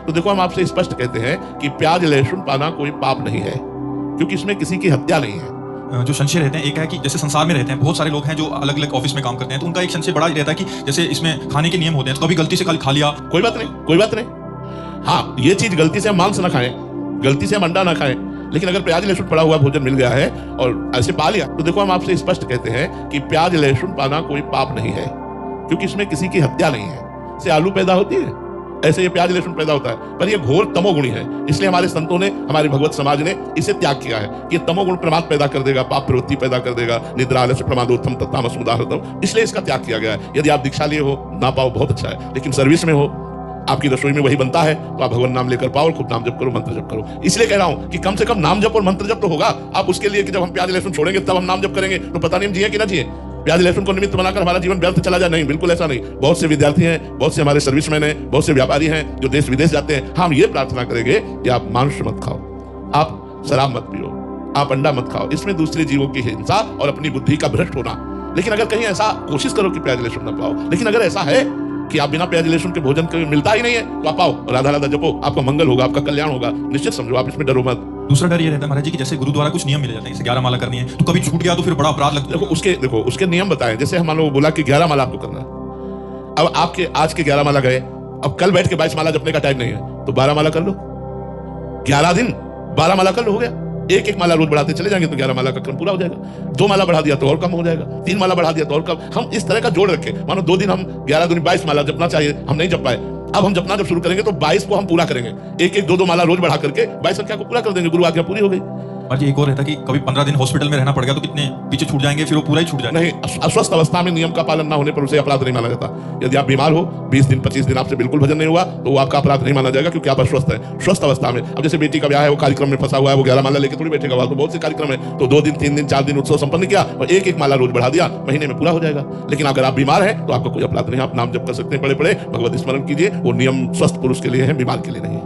तो देखो हम आपसे स्पष्ट कहते हैं कि प्याज लहसुन पाना कोई पाप नहीं है, क्योंकि इसमें किसी की हत्या नहीं है। जो संशय रहते हैं, एक है कि जैसे संसार में रहते हैं बहुत सारे लोग हैं जो अलग अलग ऑफिस में काम करते हैं, तो उनका एक संशय बड़ा ही रहता है कि जैसे इसमें खाने के नियम होते हैं, तो कभी गलती से कल खा लिया, कोई बात नहीं, कोई बात नहीं। हाँ, ये चीज गलती से हम मांस ना खाएं, गलती से हम अंडा ना खाएं, लेकिन अगर प्याज लहसुन पड़ा हुआ भोजन मिल गया है और ऐसे पा लिया, तो देखो हम आपसे स्पष्ट कहते हैं कि प्याज लहसुन पाना कोई पाप नहीं है, क्योंकि इसमें किसी की हत्या नहीं है। जैसे आलू पैदा होती है, ऐसे ये प्याज लहसुन पैदा होता है, पर ये घोर तमोगुणी है। इसलिए हमारे संतों ने, हमारे भगवत समाज ने इसे त्याग किया है कि ये तमोगुण प्रमाद पैदा कर देगा, पाप प्रवृत्ति पैदा कर देगा, निद्रा आलस्य प्रमादोत्थम तत्तामस उदाहृतम, इसलिए इसका त्याग किया गया है। यदि आप दीक्षा लिए हो, ना पाओ बहुत अच्छा है, लेकिन सर्विस में हो, आपकी रसोई में वही बनता है, तो आप भगवान नाम लेकर पाओ और खूब नाम जप करो, मंत्र जप करो। इसलिए कह रहा हूं कि कम से कम नाम जप और मंत्र जप तो होगा। आप उसके लिए कि जब हम प्याज लहसुन छोड़ेंगे तब हम नाम जप करेंगे, तो पता नहीं हम जिए कि ना जिए। प्याज लहसुन को निमित्त बनाकर हमारा जीवन व्यर्थ चला जाए, नहीं, बिल्कुल ऐसा नहीं। बहुत से विद्यार्थी हैं, बहुत से हमारे सर्विसमैन हैं, बहुत से व्यापारी हैं जो देश विदेश जाते हैं। हम ये प्रार्थना करेंगे कि आप मांस मत खाओ, आप शराब मत पियो, आप अंडा मत खाओ, इसमें दूसरे जीवों की हिंसा और अपनी बुद्धि का भ्रष्ट होना। लेकिन अगर कहीं ऐसा कोशिश करो कि प्याज लहसुन न पाओ, लेकिन अगर ऐसा है कि आप बिना प्याज लहसुन के भोजन के मिलता ही नहीं है, तो आप आओ, राधा राधा जपो, आपका मंगल होगा, आपका कल्याण होगा, निश्चित समझो, आप इसमें डरो मत। दूसरा डर ये रहता है महाराज जी कि जैसे गुरु द्वारा कुछ नियम मिले जाते हैं, जैसे 11 माला करनी है, तो कभी छूट गया तो फिर बड़ा अपराध लगता है। देखो उसके नियम बताएं। जैसे हम लोग बोला कि 11 माला आपको करना है, अब आपके आज के 11 माला गए, अब कल बैठ के 22 माला जपने का टाइम नहीं है, तो 12 माला कर लो, 11 दिन 12 माला कर लो, हो गया। एक एक माला रोज बढ़ाते चले जाएंगे तो 11 माला का क्रम पूरा हो जाएगा। 2 माला बढ़ा दिया तो और कम हो जाएगा, 3 माला बढ़ा दिया तो और कम। हम इस तरह का जोड़ रखे, मानो 2 दिन हम 11 दूनी 22 माला जपना चाहिए, हम नहीं जप पाए। अब हम जपना जब शुरू करेंगे तो 22 को हम पूरा करेंगे, एक एक 2 माला रोज बढ़ा करके 22 संख्या को पूरा कर देंगे, गुरु आज्ञा पूरी हो गई। और एक और रहता है कि कभी 15 दिन हॉस्पिटल में रहना पड़ गया तो कितने पीछे छूट जाएंगे, फिर वो पूरा ही छूट जाएगा। नहीं, अस्वस्थ अवस्था में नियम का पालन ना होने पर उसे अपराध नहीं माना जाता। यदि आप बीमार हो, 20 दिन 25 दिन आपसे बिल्कुल भजन नहीं हुआ, तो वो आपका अपराध नहीं माना जाएगा, क्योंकि आप अस्वस्थ है। स्वस्थ अवस्था में, अब जैसे बेटी का ब्याह है, वो कार्यक्रम में फंसा हुआ है, वो 11 माला लेके थोड़ी बैठेगा, वहां तो बहुत से कार्यक्रम है, तो 2 दिन 3 दिन 4 दिन उत्सव संपन्न किया और एक एक माला रोज बढ़ा दिया, महीने में पूरा हो जाएगा। लेकिन अगर आप बीमार है तो आपका कोई अपराध नहीं, आप नाम जप कर सकते हैं, बड़े बड़े भगवत स्मरण कीजिए। वो नियम स्वस्थ पुरुष के लिए है, बीमार के लिए नहीं है।